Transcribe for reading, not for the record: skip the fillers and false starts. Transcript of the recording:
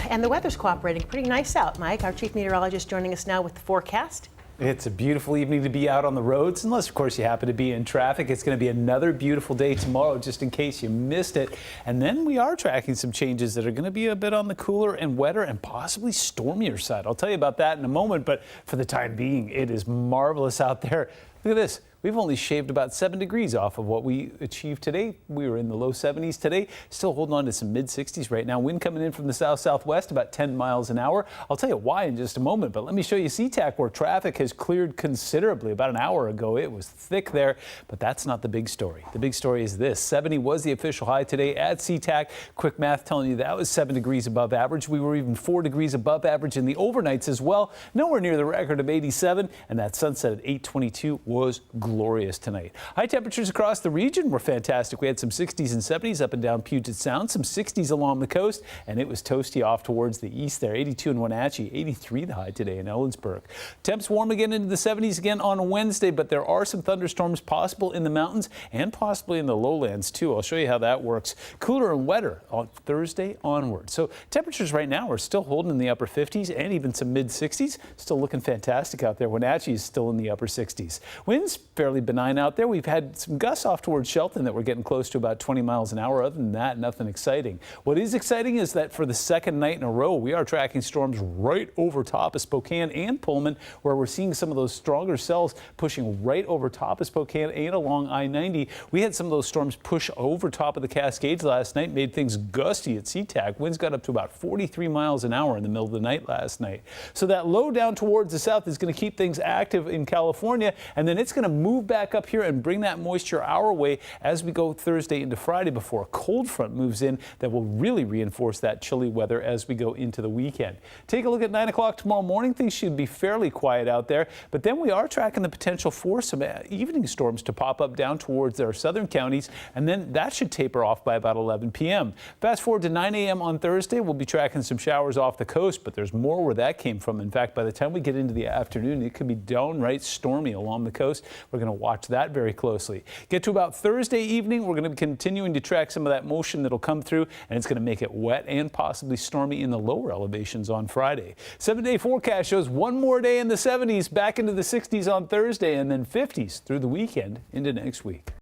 and the weather's cooperating pretty nice out. Mike, our chief meteorologist, joining us now with the forecast. It's a beautiful evening to be out on the roads, unless, of course, you happen to be in traffic. It's going to be another beautiful day tomorrow, just in case you missed it. And then we are tracking some changes that are going to be a bit on the cooler and wetter and possibly stormier side. I'll tell you about that in a moment, but for the time being, it is marvelous out there. Look at this. We've only shaved about 7 degrees off of what we achieved today. We were in the low 70s today, still holding on to some mid 60s right now. Wind coming in from the south-southwest about 10 miles an hour. I'll tell you why in just a moment, but let me show you SeaTac where traffic has cleared considerably. About an hour ago, it was thick there, but that's not the big story. The big story is this. 70 was the official high today at SeaTac. Quick math telling you that was 7 degrees above average. We were even 4 degrees above average in the overnights as well. Nowhere near the record of 87, and that sunset at 8:22 was glorious tonight. High temperatures across the region were fantastic. We had some 60s and 70s up and down Puget Sound, some 60s along the coast, and it was toasty off towards the east there. 82 in Wenatchee, 83 the high today in Ellensburg. Temps warm again into the 70s again on Wednesday, but there are some thunderstorms possible in the mountains and possibly in the lowlands too. I'll show you how that works. Cooler and wetter on Thursday onward. So temperatures right now are still holding in the upper 50s and even some mid 60s. Still looking fantastic out there. Wenatchee is still in the upper 60s. Winds fairly benign out there. We've had some gusts off towards Shelton that we're getting close to about 20 miles an hour. Other than that, nothing exciting. What is exciting is that for the second night in a row, we are tracking storms right over top of Spokane and Pullman, where we're seeing some of those stronger cells pushing right over top of Spokane and along I-90. We had some of those storms push over top of the Cascades last night, made things gusty at SeaTac. Winds got up to about 43 miles an hour in the middle of the night last night. So that low down towards the south is going to keep things active in California, and then it's going to move back up here and bring that moisture our way as we go Thursday into Friday before a cold front moves in that will really reinforce that chilly weather as we go into the weekend. Take a look at 9 o'clock tomorrow morning. Things should be fairly quiet out there, but then we are tracking the potential for some evening storms to pop up down towards our southern counties, and then that should taper off by about 11 p.m. Fast forward to 9 a.m. on Thursday, we'll be tracking some showers off the coast, but there's more where that came from. In fact, by the time we get into the afternoon, it could be downright stormy along the coast. We're going to watch that very closely. Get to about Thursday evening, we're going to be continuing to track some of that motion that'll come through, and it's going to make it wet and possibly stormy in the lower elevations on Friday. 7-day forecast shows one more day in the 70s, back into the 60s on Thursday, and then 50s through the weekend into next week.